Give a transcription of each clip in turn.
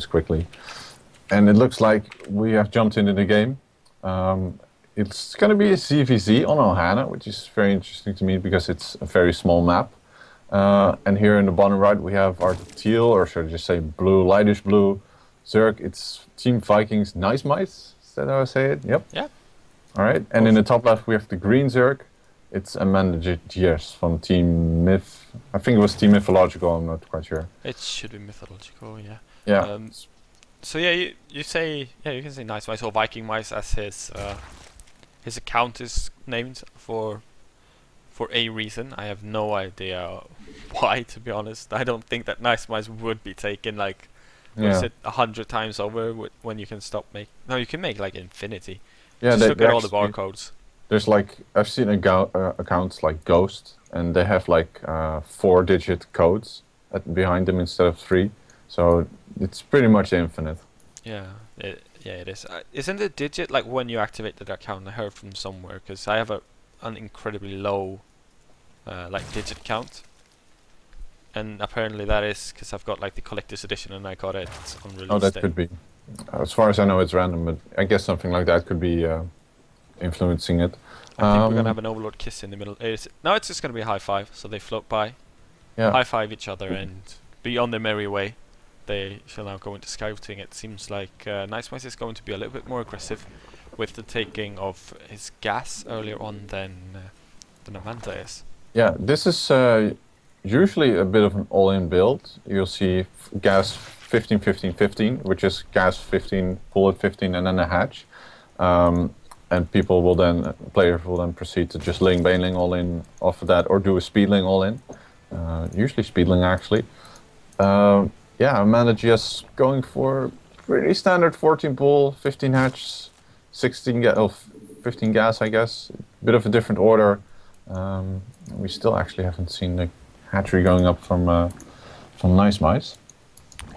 units quickly. And it looks like we have jumped into the game. It's going to be a CVZ on Ohana, which is very interesting to me because it's a very small map. And here in the bottom right we have our teal, or should I just say blue, lightish blue, Zerg. It's Team Vikings najzmajs. Is that how I say it? Yep. Yeah. All right. And in the top left we have the green Zerg. It's AmandaGS from Team Myth. I think it was Team Mythological. I'm not quite sure. It should be Mythological. Yeah. Yeah. So yeah, you say, yeah, you can say najzmajs or Viking mice, as his account is named for a reason. I have no idea why, to be honest. I don't think that najzmajs would be taken like, was it 100 times over when you can stop make? No, you can make like infinity. Yeah, just look at all the barcodes. There's like, I've seen accounts like Ghost, and they have like 4-digit codes behind them instead of 3. So it's pretty much infinite. Yeah, it is. Isn't it digit like when you activate that account? I heard from somewhere, because I have an incredibly low like digit count, and apparently that is because I've got like the collector's edition and I got it on release day. Oh, that could be. As far as I know, it's random, but I guess something like that could be influencing it. I think we're gonna have an Overlord kiss in the middle. No, it's just gonna be a high five. So they float by, high five each other, and be on their merry way. They shall now go into scouting. It seems like najzmajs is going to be a little bit more aggressive with the taking of his gas earlier on than AmandaGS. Yeah, this is usually a bit of an all-in build. You'll see gas 15, 15, 15, which is gas 15, pull at 15, and then a hatch. And people will then, players will then proceed to just ling baneling all in off of that, or do a speedling all in. Usually speedling actually. Yeah, AmandaGS going for pretty standard 14 pull, 15 hatch, 15 gas, I guess. Bit of a different order. We still actually haven't seen the hatchery going up from najzmajs.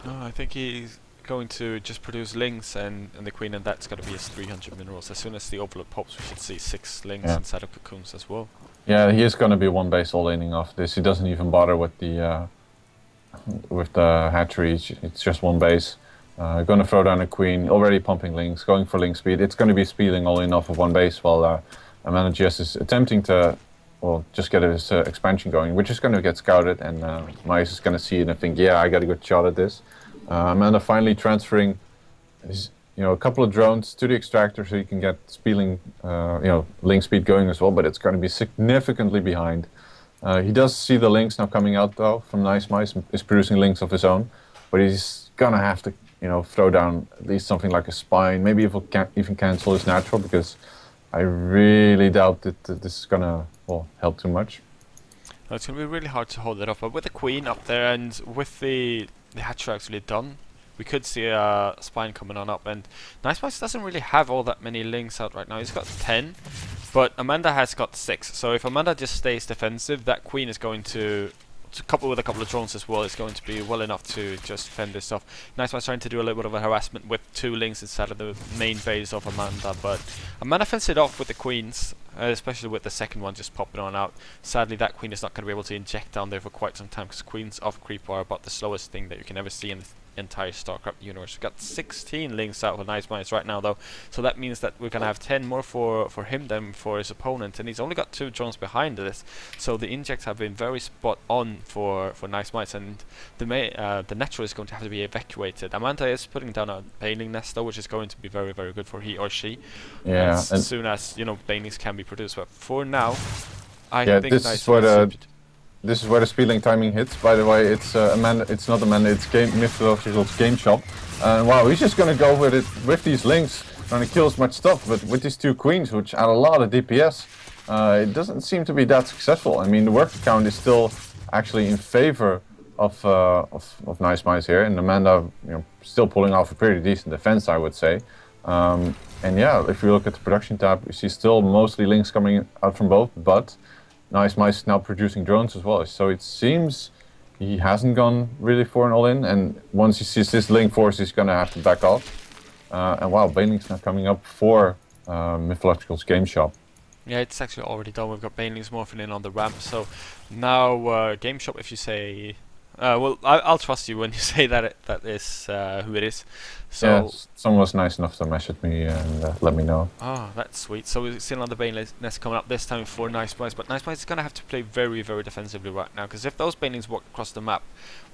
No, I think he's going to just produce lings and the queen, and that's going to be his 300 minerals. As soon as the overload pops, we should see 6 lings inside of cocoons as well. Yeah, he is going to be one base all-inning off this. He doesn't even bother with the hatchery. It's just one base. Going to throw down a queen, already pumping lings, going for link speed. It's going to be speeding all in off of one base, while AmandaGS is attempting to, well, just get his expansion going, which is going to get scouted, and Majs is going to see it and think, yeah, I got a good shot at this. Amanda finally transferring his, a couple of drones to the extractor so you can get speeding, link speed going as well, but it's going to be significantly behind. He does see the links now coming out though from najzmajs, is producing links of his own, but he's gonna have to, throw down at least something like a spine, maybe even cancel his natural, because I really doubt that this is gonna, help too much. No, it's gonna be really hard to hold it up, but with the queen up there and with the hatchery actually done, we could see a spine coming on up, and najzmajs doesn't really have all that many links out right now. He's got 10, but Amanda has got 6. So if Amanda just stays defensive, that queen is going to couple with a couple of drones as well, is going to be well enough to just fend this off. najzmajs trying to do a little bit of a harassment with 2 links inside of the main base of Amanda, but Amanda fends it off with the queens, especially with the second one just popping on out. Sadly, that queen is not going to be able to inject down there for quite some time, because queens of creep are about the slowest thing that you can ever see in the entire Starcraft universe. We've got 16 links out for najzmajs right now though, so that means that we're gonna have 10 more for him than for his opponent, and he's only got 2 drones behind this, so the injects have been very spot on for najzmajs, and the natural is going to have to be evacuated. Amanda is putting down a baneling nest though, which is going to be very, very good for he or she, as soon as banelings can be produced, but for now I think this is where the speedling timing hits. By the way, it's it's not Amanda, it's Mythological's game shop. And wow, he's just gonna go with it with these links, trying to kill as much stuff, but with these 2 queens, which add a lot of DPS, it doesn't seem to be that successful. I mean, the worker count is still actually in favor of najzmajs here, and Amanda, still pulling off a pretty decent defense, I would say. And yeah, if you look at the production tab, you see still mostly links coming out from both, but najzmajs is now producing drones as well, so it seems he hasn't gone really for an all-in, and once he sees this link force, he's gonna have to back off. And wow, baneling's now coming up for Mythological's game shop. Yeah, it's actually already done. We've got banelings morphing in on the ramp, so now game shop, if you say Well, I'll trust you when you say that that is who it is. So yeah, someone was nice enough to message me and let me know. oh, that's sweet. So we're still on the Bane nest coming up this time for najzmajs, but najzmajs is gonna have to play very, very defensively right now, because if those banelings walk across the map,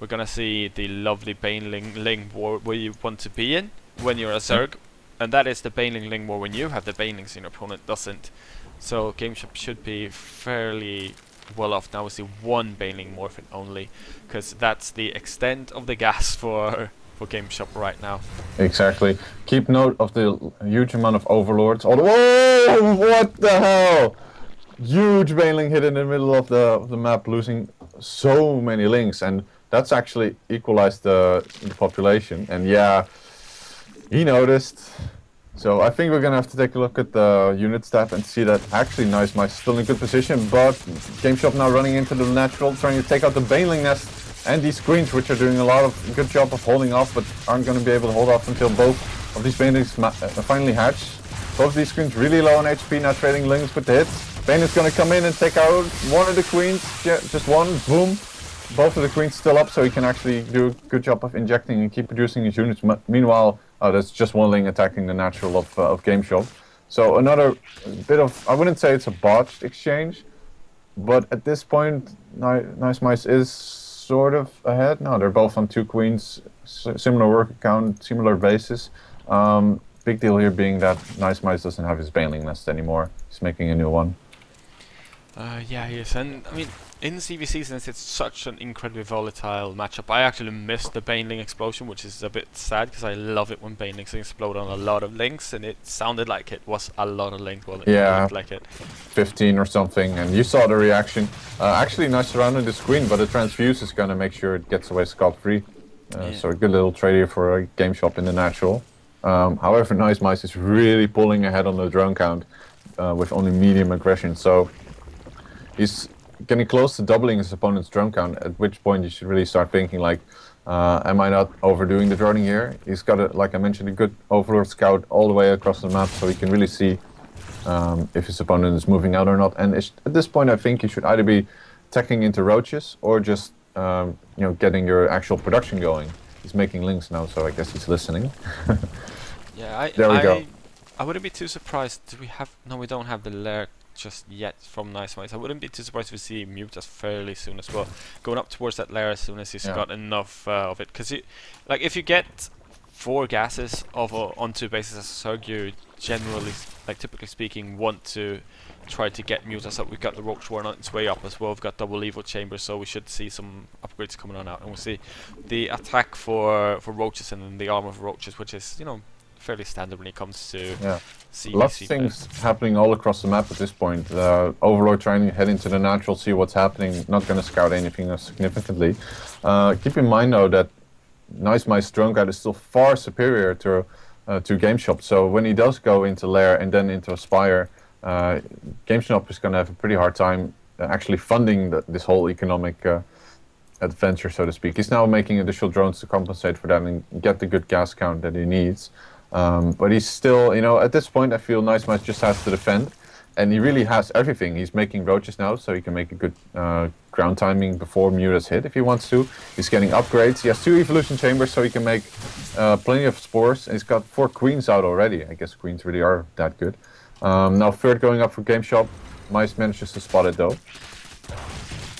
we're gonna see the lovely baneling war where you want to be in when you're a Zerg, and that is the baneling war when you have the banelings and your opponent doesn't. So GameShop should be fairly well off now with the one baneling morphin only, because that's the extent of the gas for GameShop right now. Exactly. Keep note of the huge amount of overlords. Whoa! What the hell? Huge baneling hit in the middle of the map, losing so many links, and that's actually equalized the population. And yeah, he noticed. So I think we're gonna have to take a look at the unit stat and see that actually najzmajs is still in a good position, but GameShop now running into the natural, trying to take out the baneling nest and these screens, which are doing a lot of good job of holding off, but aren't gonna be able to hold off until both of these banelings finally hatch. Both of these screens really low on HP, now trading links with the hits. Bane is gonna come in and take out one of the queens, just one, boom. Both of the queens still up, so he can actually do a good job of injecting and keep producing his units. Meanwhile, that's just one ling attacking the natural of GameShop. So another bit of, I wouldn't say it's a botched exchange, but at this point, najzmajs is sort of ahead. No, they're both on 2 queens, similar work account, similar bases. Big deal here being that najzmajs doesn't have his baneling nest anymore. He's making a new one. Yeah, he is, and I mean, in CVC, since it's such an incredibly volatile matchup, I actually missed the baneling explosion, which is a bit sad because I love it when banelings explode on a lot of links, and it sounded like it was a lot of links. Well, it looked like it. 15 or something, and you saw the reaction. Actually, nice surrounding the screen, but the transfuse is going to make sure it gets away scot-free. So a good little trade here for a GameShop in the natural. However, najzmajs is really pulling ahead on the drone count with only medium aggression. So he's getting close to doubling his opponent's drone count, at which point you should really start thinking like, am I not overdoing the droning here? He's got, like I mentioned, a good overlord scout all the way across the map, so he can really see if his opponent is moving out or not. And at this point, I think you should either be teching into roaches or just getting your actual production going. He's making links now, so I guess he's listening. Yeah, there we go. I wouldn't be too surprised. Do we have? No, we don't have the lair just yet from najzmajs. I wouldn't be too surprised if we see mute us fairly soon as well, going up towards that lair as soon as he's got enough of it. Because like if you get 4 gases of on 2 bases as a Zerg, you generally, like typically speaking, want to try to get mute us up. We've got the roach warren on its way up as well. We've got double evo chambers, so we should see some upgrades coming on out, and we'll see the attack for roaches and then the armor for roaches, which is fairly standard when it comes to CVC. Lots of things happening all across the map at this point. Overlord trying to head into the natural, see what's happening, not going to scout anything significantly. Keep in mind though that najzmajs drone guide is still far superior to GameShop, so when he does go into lair and then into Aspire, GameStop is going to have a pretty hard time actually funding this whole economic adventure, so to speak. He's now making additional drones to compensate for that and get the good gas count that he needs. But he's still, at this point, I feel najzmajs just has to defend, and he really has everything. He's making roaches now, so he can make a good ground timing before Muta's hit if he wants to. He's getting upgrades. He has 2 evolution chambers, so he can make plenty of spores. And he's got 4 queens out already. I guess queens really are that good. Now third going up for GameShop. Mice manages to spot it though.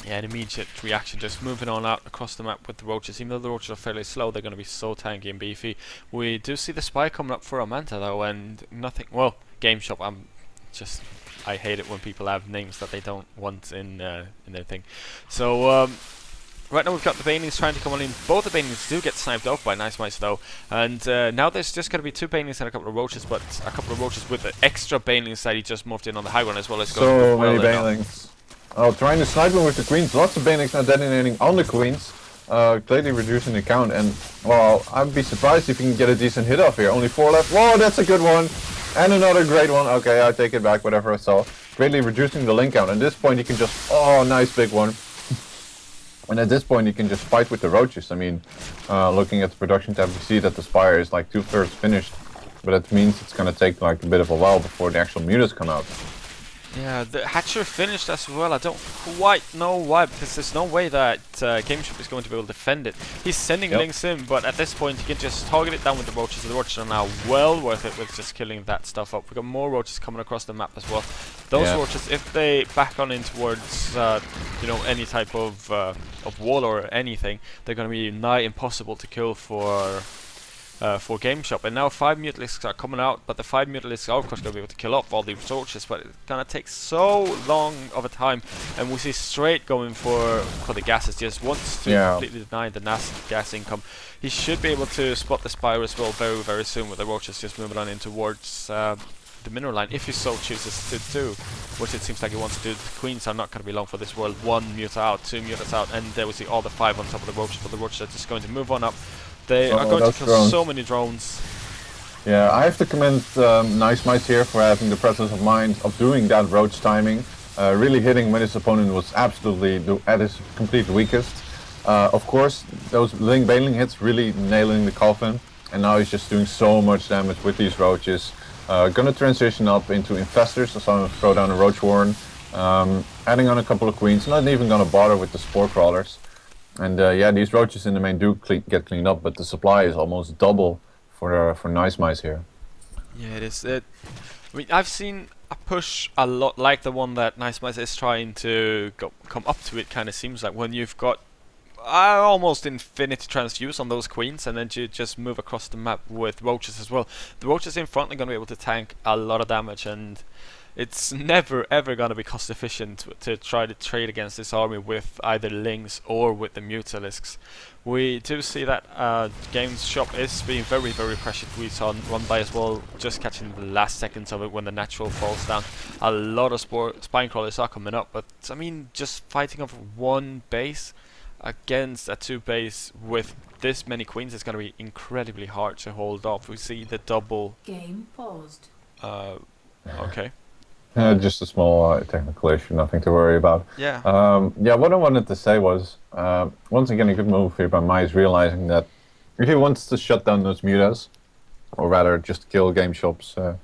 Yeah, an immediate reaction, just moving on out across the map with the roaches. Even though the roaches are fairly slow, they're going to be so tanky and beefy. We do see the spy coming up for Amanda though, and nothing. Well, GameShop. I hate it when people have names that they don't want in their thing. So right now we've got the banelings trying to come on in. Both the banelings do get sniped off by najzmajs though, and now there's just going to be 2 banelings and a couple of roaches, but a couple of roaches with the extra banelings that he just morphed in on the high ground as well as going. So many banelings. Oh, trying to snipe him with the queens. Lots of banelings now detonating on the queens, clearly reducing the count. And well, I'd be surprised if you can get a decent hit off here. Only 4 left. Whoa, that's a good one. And another great one. Okay, I take it back. Whatever I saw. Greatly reducing the link count. At this point, you can just nice big one. And at this point, you can just fight with the roaches. I mean, looking at the production tab, you see that the Spire is like 2/3 finished. But that means it's going to take like a bit of a while before the actual mutas come out. Yeah, the Hatcher finished as well. I don't quite know why, because there's no way that GameShop is going to be able to defend it. He's sending links in, but at this point he can just target it down with the roaches. The roaches are now well worth it with just killing that stuff up. We've got more roaches coming across the map as well. Those roaches, if they back on in towards you know, any type of wall or anything, they're going to be nigh impossible to kill for GameShop. And now 5 Mutalisks are coming out, but the 5 Mutalisks are of course going to be able to kill off all these roaches, but it's going to take so long of a time, and we see straight going for the gases. Just wants to completely deny the gas income. He should be able to spot the Spire as well very, very soon, with the roaches just moving on in towards the mineral line, if he so chooses to do, which it seems like he wants to do. The queens are not going to be long for this world. 1 Muta out, 2 Mutas out, and there we see all the 5 on top of the roaches, but the roaches are just going to move on up. They are going to kill so many drones. Yeah, I have to commend najzmajs here for having the presence of mind of doing that roach timing, really hitting when his opponent was absolutely at his complete weakest. Of course, those bailing hits really nailing the coffin, and now he's just doing so much damage with these roaches. Gonna transition up into infestors, so I'm gonna throw down a roach warren, adding on a couple of queens, not even gonna bother with the spore crawlers. And yeah, these roaches in the main do get cleaned up, but the supply is almost double for najzmajs here. Yeah, it is. I mean, I've seen a push a lot like the one that najzmajs is trying to come up to. It kind of seems like when you've got almost infinite transfuse on those queens, and then you just move across the map with roaches as well. The roaches in front are going to be able to tank a lot of damage, and it's never ever going to be cost efficient to try to trade against this army with either Lings or with the Mutalisks. We do see that GameShop is being very, very pressured. We saw Run By as well, just catching the last seconds of it when the natural falls down. A lot of spine crawlers are coming up, but I mean, just fighting off one base against a 2 base with this many queens is going to be incredibly hard to hold off. We see the double. Game paused. Okay. Just a small technical issue, nothing to worry about. Yeah. Yeah, what I wanted to say was, once again, a good move here by Majs, realizing that if he wants to shut down those mutas, or rather just kill GameShop's, you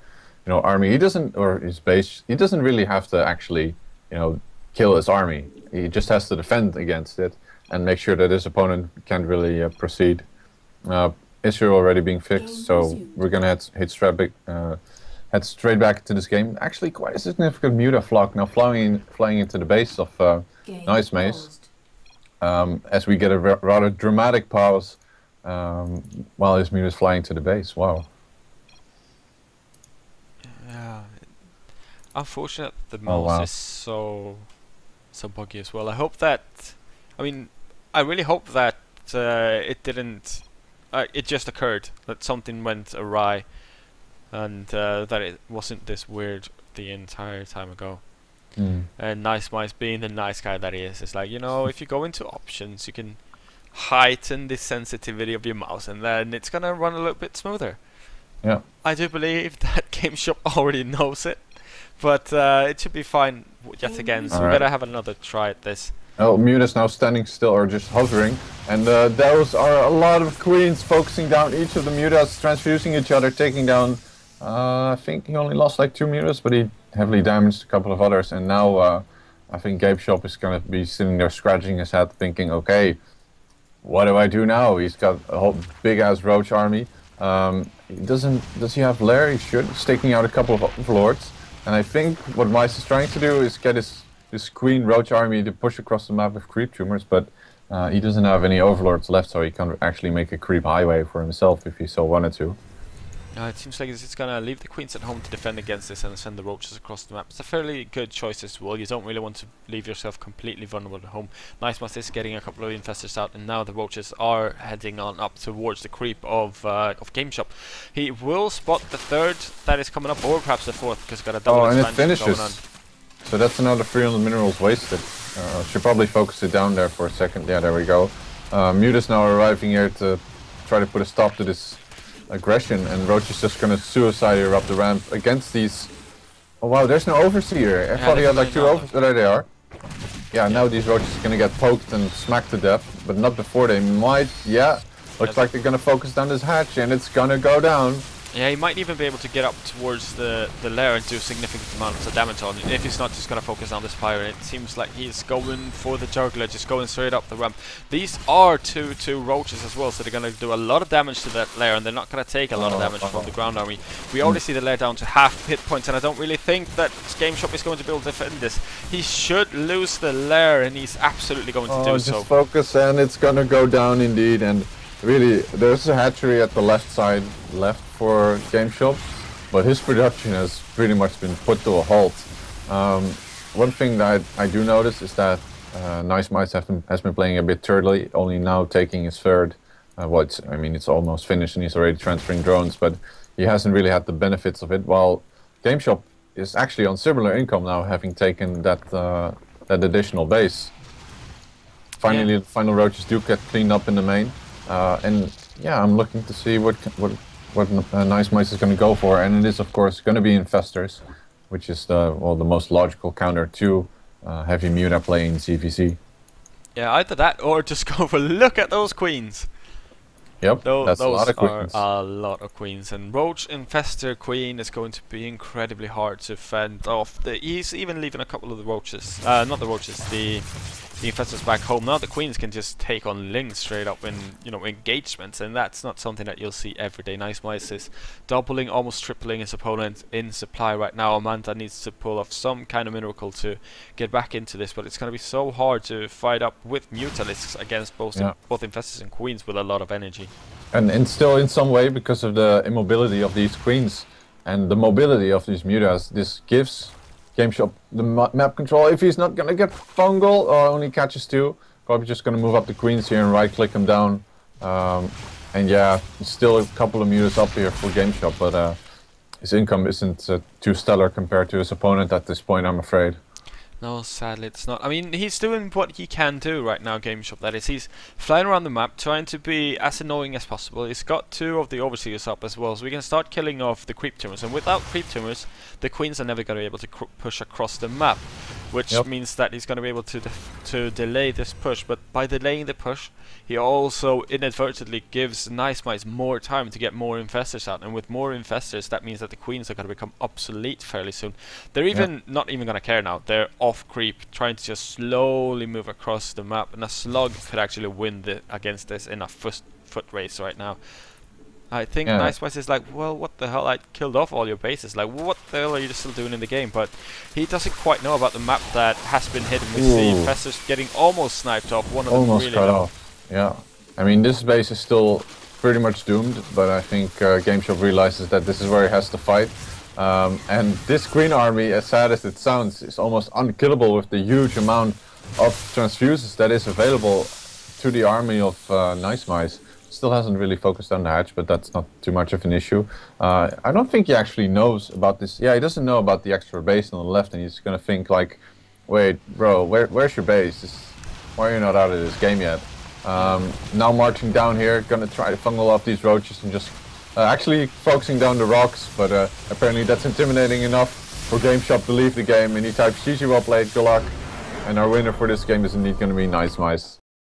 know, army, he doesn't, or his base, he doesn't really have to actually, you know, kill his army. He just has to defend against it and make sure that his opponent can't really proceed. Issue already being fixed, so we're gonna head straight back into this game. Actually, quite a significant muta flock now flying into the base of najzmajs, as we get a rather dramatic pause while his muta is flying to the base. Wow. Yeah. Unfortunate the mouse is so buggy as well. I hope that, I mean, I really hope that it didn't, it just occurred, that something went awry, and that it wasn't this weird the entire time ago. And najzmajs, being the nice guy that he is like, you know, if you go into options, you can heighten the sensitivity of your mouse, and then it's gonna run a little bit smoother. Yeah. I do believe that GameShop already knows it, but it should be fine yet again, so we better have another try at this. Oh, Muta's now standing still or just hovering, and those are a lot of queens focusing down each of the mutas, transfusing each other, taking down, I think he only lost like 2 mutas, but he heavily damaged a couple of others, and now I think GameShop is going to be sitting there scratching his head thinking, okay, what do I do now? He's got a whole big-ass roach army. Does he have lair? He should. He's taking out a couple of overlords, and I think what Majs is trying to do is get his queen roach army to push across the map with creep tumors, but he doesn't have any overlords left, so he can't actually make a creep highway for himself if he so wanted to. It seems like it's going to leave the queens at home to defend against this and send the roaches across the map. It's a fairly good choice as well. You don't really want to leave yourself completely vulnerable at home. najzmajs is getting a couple of infestors out, and now the roaches are heading on up towards the creep of GameShop. He will spot the 3rd that is coming up, or perhaps the 4th, because he's got a double expansion and it finishes. going on. So that's another 300 minerals wasted. Should probably focus it down there for a second. Yeah, there we go. Muta's now arriving here to try to put a stop to this aggression, and Roach is just gonna suicide here up the ramp against these. Oh wow, there's no overseer. I thought he had like 2 overseers. There they are. Yeah, now these roaches are gonna get poked and smacked to death, but not before they might. Yeah, looks like they're gonna focus down this hatch, and it's gonna go down. Yeah, he might even be able to get up towards the lair and do significant amounts of damage on it if he's not just going to focus on the Spire. It seems like he's going for the juggler, just going straight up the ramp. These are two roaches as well, so they're going to do a lot of damage to that lair, and they're not going to take a lot of damage from the ground army. We already see the lair down to half hit points, and I don't really think that GameShop is going to be able to defend this. He should lose the lair, and he's absolutely going to do just so. Focus, and it's going to go down indeed. And really, there's a hatchery at the left side left for GameShop, but his production has pretty much been put to a halt. One thing that I do notice is that najzmajs has been playing a bit turtly, only now taking his third. I mean, it's almost finished and he's already transferring drones, but he hasn't really had the benefits of it, while GameShop is actually on similar income now, having taken that additional base. Finally, the final roaches do get cleaned up in the main, and yeah, I'm looking to see what najzmajs is going to go for, and it is of course going to be infestors, which is the most logical counter to heavy muta play in CVC. Yeah, either that or just go for look at those queens. Yep, that's a lot of queens. A lot of queens, and Roach Infestor Queen is going to be incredibly hard to fend off. He's even leaving a couple of the roaches, not the roaches, the infestors back home. Now the queens can just take on Lings straight up in, engagements, and that's not something that you'll see every day. najzmajs is doubling, almost tripling his opponent in supply right now. Amanda needs to pull off some kind of miracle to get back into this, but it's going to be so hard to fight up with mutalisks against both infestors and queens with a lot of energy. And still, in some way, because of the immobility of these queens and the mobility of these mutas, this gives GameShop the map control. If he's not gonna get fungal or only catches two, probably just gonna move up the queens here and right click him down. And yeah, still a couple of mutas up here for GameShop, but his income isn't too stellar compared to his opponent at this point, I'm afraid. No, sadly it's not. I mean, he's doing what he can do right now, GameShop, that is. He's flying around the map, trying to be as annoying as possible. He's got two of the Overseers up as well, so we can start killing off the Creep Tumors. And without Creep Tumors, the Queens are never going to be able to push across the map, which means that he's going to be able to delay this push. But by delaying the push, he also inadvertently gives najzmajs more time to get more infestors out, and with more infestors, that means that the queens are going to become obsolete fairly soon. They're even not even going to care now. They're off creep, trying to just slowly move across the map, and a slug could actually win against this in a foot race right now. I think najzmajs is like, well, what the hell? I killed off all your bases. Like, what the hell are you still doing in the game? But he doesn't quite know about the map that has been hidden. We see infestors getting almost sniped off. One of them really cut off. Yeah, I mean, this base is still pretty much doomed, but I think GameShop realizes that this is where he has to fight. And this green army, as sad as it sounds, is almost unkillable with the huge amount of transfuses that is available to the army of najzmajs. Still hasn't really focused on the hatch, but that's not too much of an issue. I don't think he actually knows about this. Yeah, he doesn't know about the extra base on the left, and he's gonna think like, wait, bro, where's your base? Why are you not out of this game yet? Now marching down here, gonna try to fungal off these roaches and just actually focusing down the rocks, but apparently that's intimidating enough for GameShop to leave the game, and he types GG well played, good luck, and our winner for this game is indeed gonna be najzmajs.